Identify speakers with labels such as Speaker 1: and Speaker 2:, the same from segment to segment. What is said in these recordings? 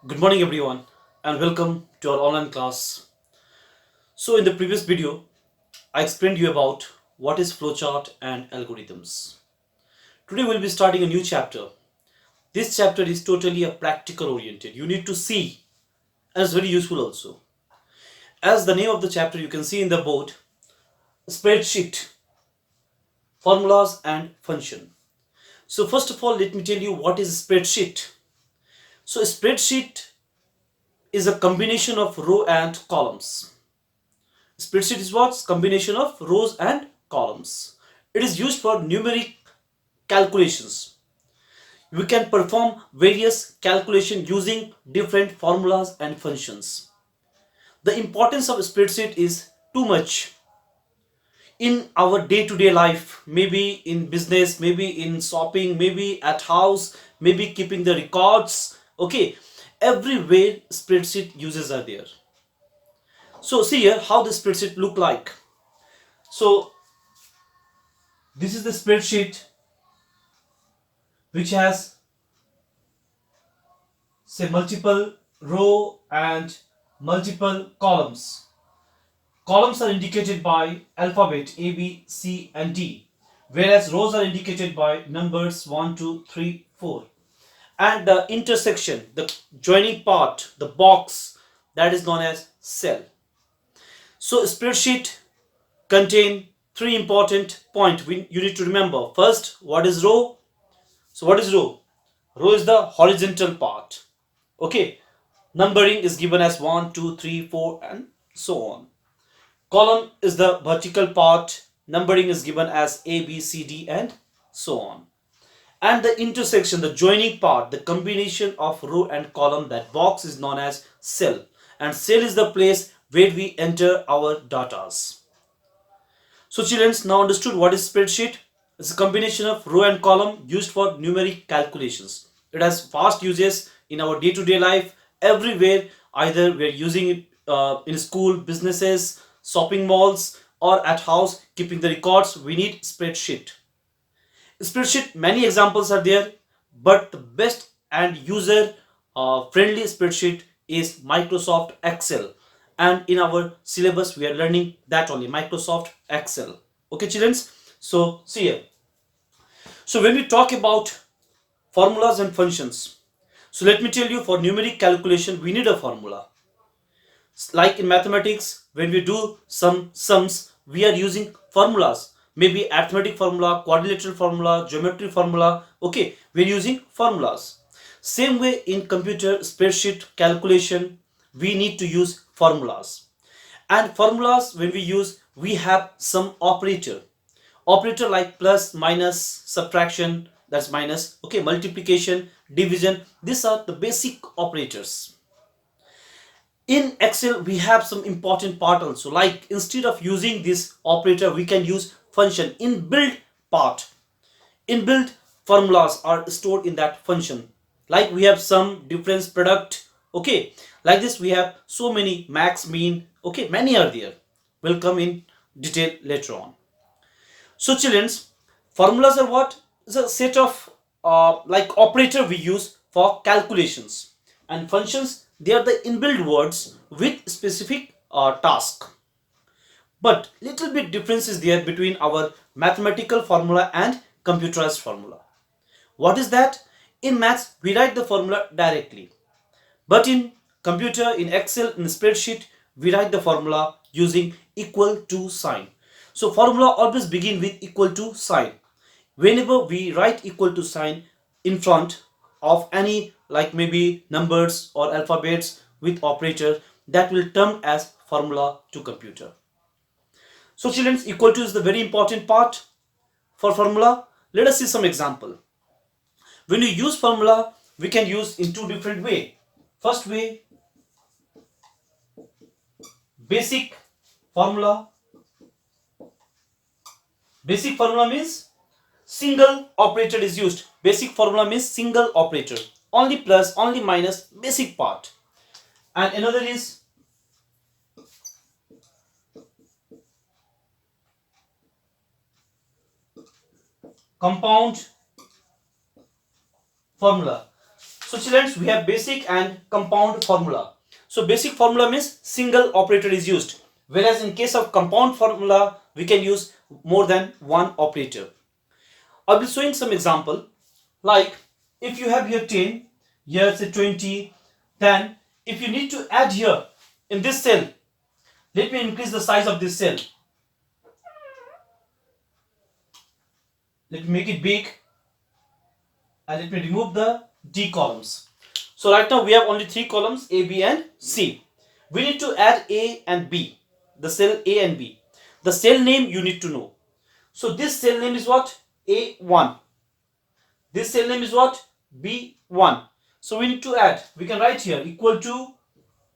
Speaker 1: Good morning, everyone, and welcome to our online class. So, in the previous video, I explained you about what is flowchart and algorithms. Today, we'll be starting a new chapter. This chapter is totally a practical oriented. You need to see, and it's very useful also. As the name of the chapter, you can see in the board, spreadsheet, formulas, and function. So, first of all, let me tell you what is a spreadsheet. So, a spreadsheet is a combination of row and columns. Spreadsheet is what? Combination of rows and columns. It is used for numeric calculations. We can perform various calculations using different formulas and functions. The importance of a spreadsheet is too much in our day-to-day life, maybe in business, maybe in shopping, maybe at house, maybe keeping the records. Okay, everywhere spreadsheet uses are there. So see here how the spreadsheet look like. So this is the spreadsheet which has say multiple row and multiple columns. Columns are indicated by alphabet A, B, C and D, whereas rows are indicated by numbers 1, 2, 3, 4. And the intersection, the joining part, the box, that is known as cell. So spreadsheet contain three important points you need to remember. First, what is row? So what is row? Row is the horizontal part. Okay, numbering is given as 1, 2, 3, 4 and so on. Column is the vertical part. Numbering is given as A, B, C, D and so on. And the intersection, the joining part, the combination of row and column, that box is known as cell. And cell is the place where we enter our datas. So children, now understood what is spreadsheet? It's a combination of row and column used for numeric calculations. It has vast uses in our day-to-day life everywhere. Either we're using it in school, businesses, shopping malls, or at house keeping the records. We need spreadsheet. Spreadsheet, many examples are there, but the best and user friendly spreadsheet is Microsoft Excel. And in our syllabus, we are learning that only, Microsoft Excel. Okay, children. So see here. So when we talk about formulas and functions, so let me tell you, for numeric calculation, we need a formula. Like in mathematics, when we do some sums, we are using formulas, maybe arithmetic formula, quadrilateral formula, geometry formula. Okay, we're using formulas. Same way in computer spreadsheet calculation, we need to use formulas. And formulas, when we use, we have some operator like plus, minus, subtraction, that's minus, okay, multiplication, division. These are the basic operators. In Excel, we have some important part also, like instead of using this operator, we can use function. Inbuilt part, inbuilt formulas are stored in that function. Like we have some difference, product. Okay, like this we have so many, max, mean. Okay, many are there. Will come in detail later on. So children's, formulas are what? It's a set of like operator we use for calculations, and functions, they are the inbuilt words with specific task. But little bit difference is there between our mathematical formula and computerized formula. What is that? In maths, we write the formula directly, but in computer, in Excel, in spreadsheet, we write the formula using equal to sign. So formula always begin with equal to sign. Whenever we write equal to sign in front of any, like maybe numbers or alphabets with operator, that will term as formula to computer. So children, equal to is the very important part for formula. Let us see some example. When you use formula, we can use in two different way. First way, basic formula. Basic formula means single operator is used. Basic formula means single operator, only plus, only minus, basic part. And another is compound formula. So children, we have basic and compound formula. So basic formula means single operator is used, whereas in case of compound formula we can use more than one operator. I'll be showing some example, like if you have here 10, here say 20, then if you need to add here in this cell, let me increase the size of this cell. Let me make it big and let me remove the D columns. So right now we have only 3 columns, A, B and C. We need to add A and B, the cell A and B. The cell name you need to know. So this cell name is what? A1. This cell name is what? B1. So we need to add. We can write here equal to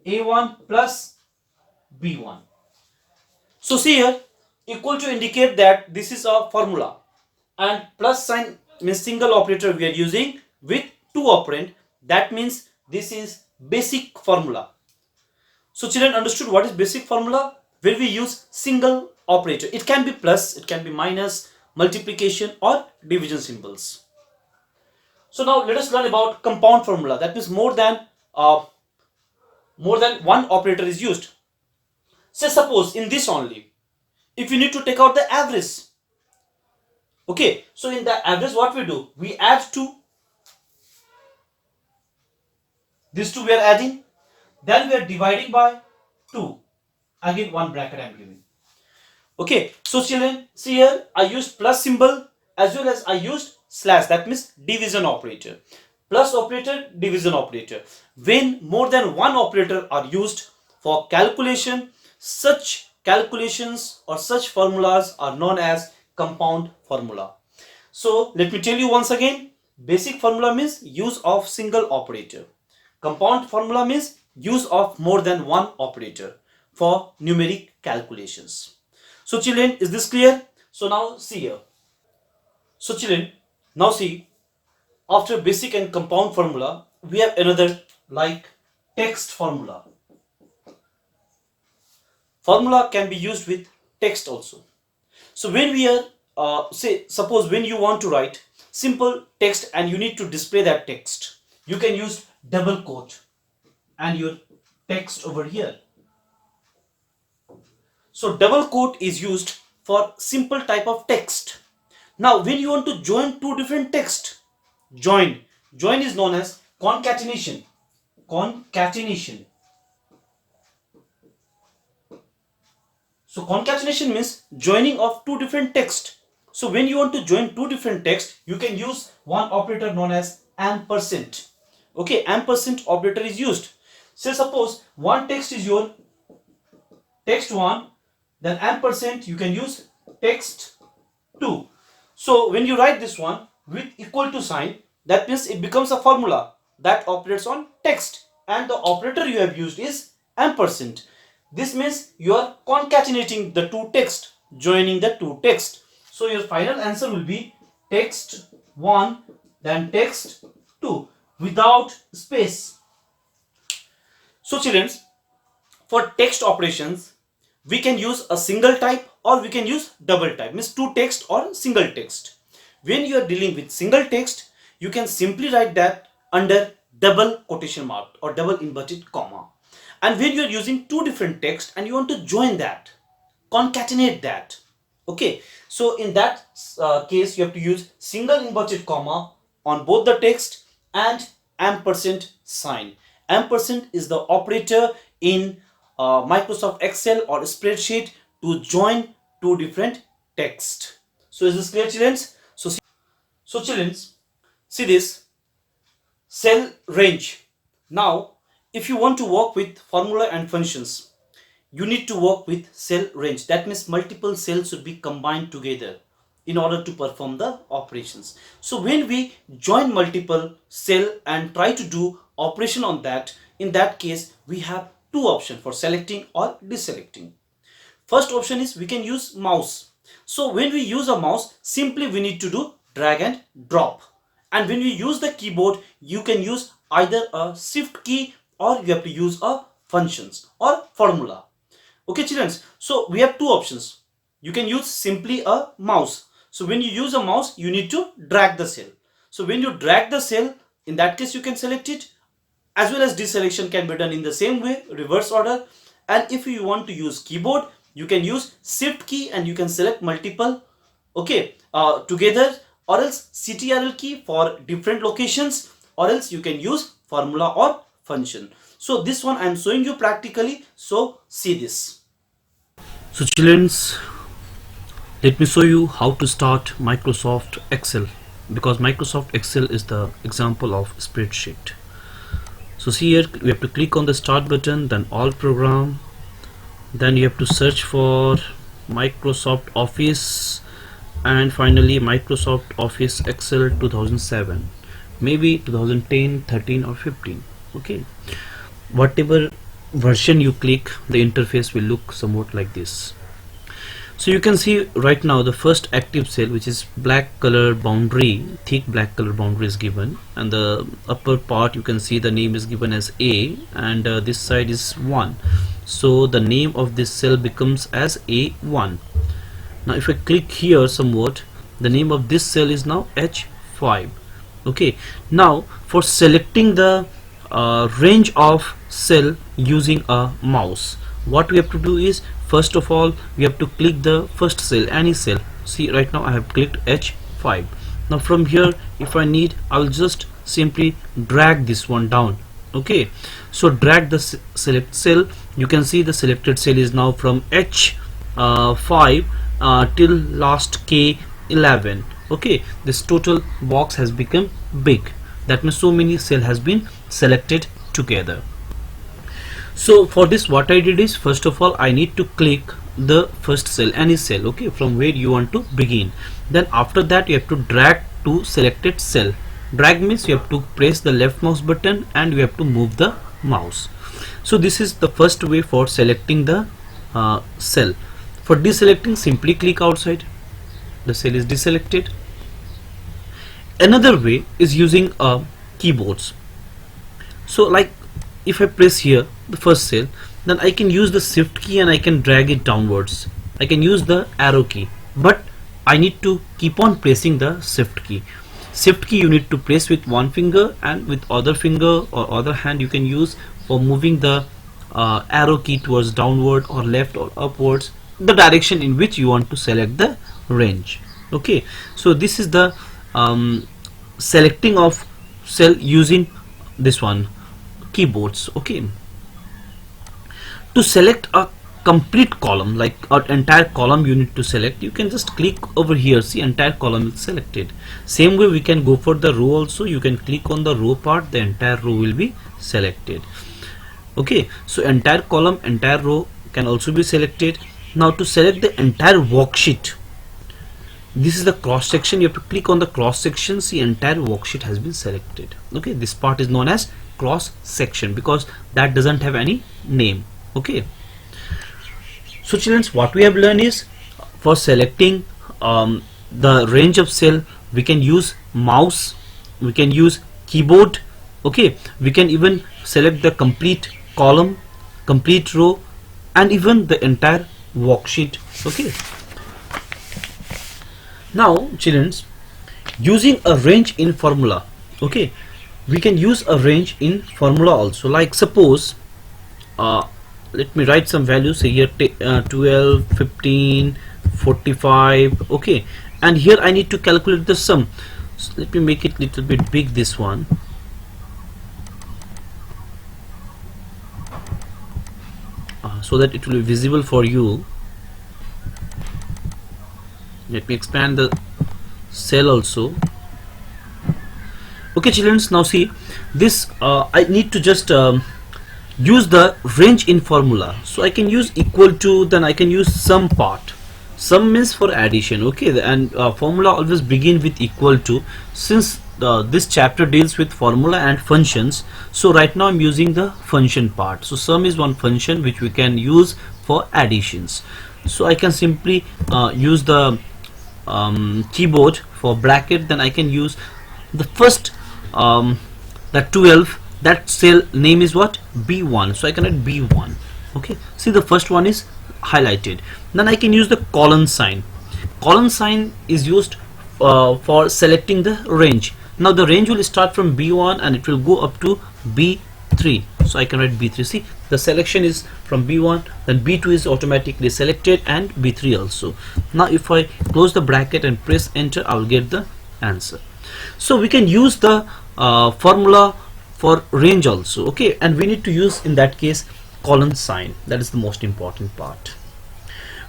Speaker 1: A1 plus B1. So see here, equal to indicate that this is a formula, and plus sign means single operator we are using with 2 operand. That means this is basic formula. So children, understood what is basic formula? Where we use single operator. It can be plus, it can be minus, multiplication or division symbols. So now let us learn about compound formula. That means more than one operator is used. Say suppose in this only, if you need to take out the average. Okay, so in the average what we do? We add 2. These 2 we are adding. Then we are dividing by 2. Again one bracket I am giving. Okay, so children, see here I used plus symbol as well as I used slash. That means division operator. Plus operator, division operator. When more than one operator are used for calculation, such calculations or such formulas are known as compound formula. So let me tell you once again, basic formula means use of single operator. Compound formula means use of more than one operator for numeric calculations. So children, is this clear? So now see here. So children, now see, after basic and compound formula, we have another like text formula. Formula can be used with text also. So when we are, say, suppose when you want to write simple text and you need to display that text, you can use double quote and your text over here. So double quote is used for simple type of text. Now when you want to join 2 different text, join is known as concatenation. So concatenation means joining of 2 different text. So when you want to join 2 different text, you can use one operator known as ampersand. Okay, ampersand operator is used. Say suppose one text is your text 1, then ampersand you can use text 2. So when you write this one with equal to sign, that means it becomes a formula that operates on text, and the operator you have used is ampersand. This means you are concatenating the 2 text, joining the 2 text. So your final answer will be text 1 then text 2 without space. So children, for text operations we can use a single type or we can use double type, means 2 text or single text. When you are dealing with single text, you can simply write that under double quotation mark or double inverted comma. And when you are using 2 different text and you want to join that, concatenate that, okay, so in that case you have to use single inverted comma on both the text and ampersand sign. Ampersand is the operator in Microsoft Excel or spreadsheet to join 2 different text. So is this clear, children? So children, see this cell range. Now if you want to work with formula and functions, you need to work with cell range. That means multiple cells should be combined together in order to perform the operations. So when we join multiple cell and try to do operation on that, in that case we have 2 options for selecting or deselecting. First option is we can use mouse. So when we use a mouse, simply we need to do drag and drop. And when we use the keyboard, you can use either a shift key or you have to use a functions or formula. Okay children, so we have 2 options. You can use simply a mouse. So when you use a mouse, you need to drag the cell. So when you drag the cell, In that case you can select it, as well as deselection can be done in the same way, reverse order. And if you want to use keyboard, you can use shift key and you can select multiple, okay, together, or else ctrl key for different locations, or else you can use formula or function. So this one I am showing you practically, so see this. So children, let me show you how to start Microsoft Excel, because Microsoft Excel is the example of spreadsheet. So see here, we have to click on the start button, then all program, then you have to search for Microsoft Office, and finally Microsoft Office Excel 2007, maybe 2010, 13 or 15. Okay, whatever version you click, the interface will look somewhat like this. So you can see right now the first active cell, which is black color boundary, thick black color boundary is given, and the upper part you can see the name is given as A, and this side is 1. So the name of this cell becomes as A1. Now if I click here somewhat, the name of this cell is now H5. Okay, now for selecting the range of cell using a mouse, what we have to do is, first of all we have to click the first cell, any cell. See right now I have clicked H5. Now from here, if I need, I'll just simply drag this one down. Okay, so drag the select cell. You can see the selected cell is now from H5 till last K11. Okay, this total box has become big. That means so many cell has been selected together. So for this, what I did is, first of all I need to click the first cell, any cell, okay, from where you want to begin. Then after that you have to drag to selected cell. Drag means you have to press the left mouse button and you have to move the mouse. So this is the first way for selecting the cell. For deselecting, simply click outside, the cell is deselected. Another way is using keyboards. So like if I press here the first cell, then I can use the shift key and I can drag it downwards. I can use the arrow key, but I need to keep on pressing the shift key. Shift key you need to press with one finger, and with other finger or other hand you can use for moving the arrow key towards downward or left or upwards, the direction in which you want to select the range. Okay, so this is the selecting of cell using this one, keyboards. Okay, to select a complete column, like an entire column you need to select, you can just click over here. See, entire column is selected. Same way we can go for the row also. You can click on the row part, the entire row will be selected. Okay, so entire column, entire row can also be selected. Now to select the entire worksheet, this is the cross section. You have to click on the cross section. See, entire worksheet has been selected. Okay, this part is known as cross section because that doesn't have any name. Okay, so children, what we have learned is, for selecting the range of cell, we can use mouse, we can use keyboard. Okay, we can even select the complete column, complete row, and even the entire worksheet. Okay, now children, using a range in formula, okay, we can use a range in formula also. Like suppose let me write some values here, 12, 15, 45. Okay, and here I need to calculate the sum. So let me make it little bit big, this one. So that it will be visible for you. Let me expand the cell also. Okay children, now see this, I need to just use the range in formula. So I can use equal to, then I can use sum part. Sum means for addition. Okay, and formula always begin with equal to. Since this chapter deals with formula and functions, so right now I'm using the function part. So sum is one function which we can use for additions. So I can simply use the keyboard for bracket. Then I can use the first the 12, that cell name is what, B1. So I can add B1. Okay, see the first one is highlighted. Then I can use the colon sign. Colon sign is used for selecting the range.
Speaker 2: Now the range will start from B1 and it will go up to B3. So I can write B3. See, the selection is from B1, then B2 is automatically selected, and B3 also. Now if I close the bracket and press enter, I will get the answer. So we can use the formula for range also, okay, and we need to use in that case colon sign. That is the most important part.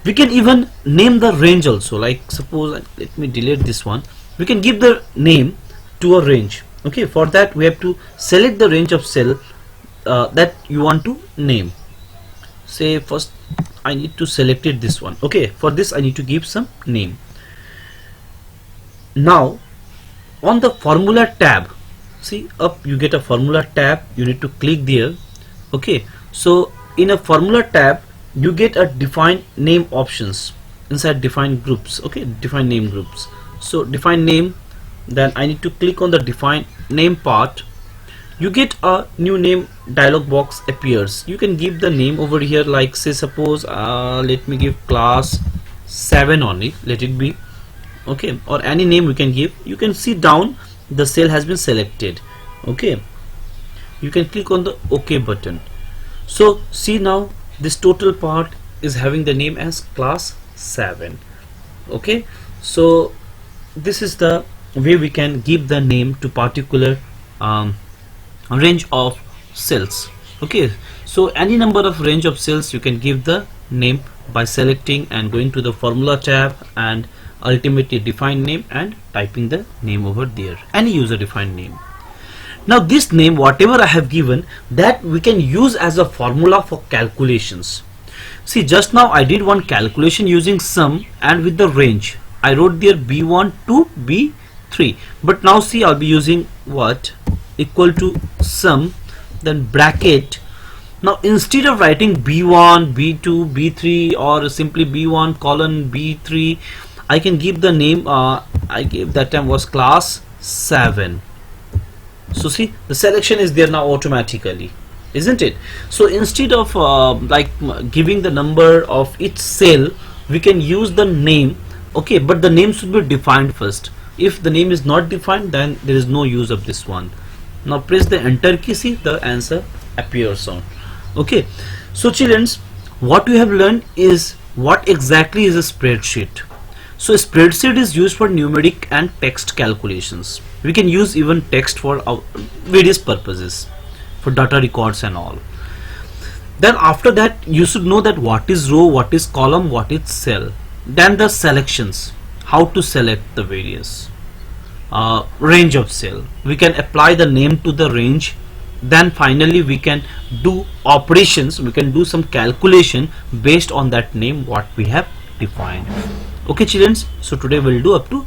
Speaker 2: We can even name the range also, like suppose, let me delete this one. We can give the name to a range. Okay, for that we have to select the range of cell that you want to name. Say first I need to select it, this one. Okay, for this I need to give some name. Now on the formula tab, see up you get a formula tab, you need to click there. Okay, so in a formula tab you get a define name options inside define groups. Okay, define name groups. So define name, then I need to click on the define name part. You get a new name dialog box appears. You can give the name over here, like say suppose let me give class 7 only, let it be. Okay, or any name you can give. You can see down the cell has been selected. Okay, you can click on the OK button. So see, now this total part is having the name as class 7. Okay, so this is the way we can give the name to particular range of cells. Okay, so any number of range of cells you can give the name by selecting and going to the formula tab and ultimately define name and typing the name over there, any user defined name. Now this name, whatever I have given, that we can use as a formula for calculations. See, just now I did one calculation using sum and with the range. I wrote there B1 to B3, but now see, I'll be using what, equal to sum, then bracket. Now instead of writing B1, B2, B3 or simply B1 colon B3, I can give the name I gave that time was class 7. So see, the selection is there now automatically, isn't it? So instead of like giving the number of each cell, we can use the name. Okay, but the name should be defined first. If the name is not defined, then there is no use of this one. Now press the enter key, see the answer appears on. Okay, so children, what we have learned is what exactly is a spreadsheet. So a spreadsheet is used for numeric and text calculations. We can use even text for various purposes, for data records and all. Then after that you should know that what is row, what is column, what is cell. Then the selections, how to select the various range of cell. We can apply the name to the range. Then finally we can do operations, we can do some calculation based on that name what we have defined. Okay children, so today we'll do up to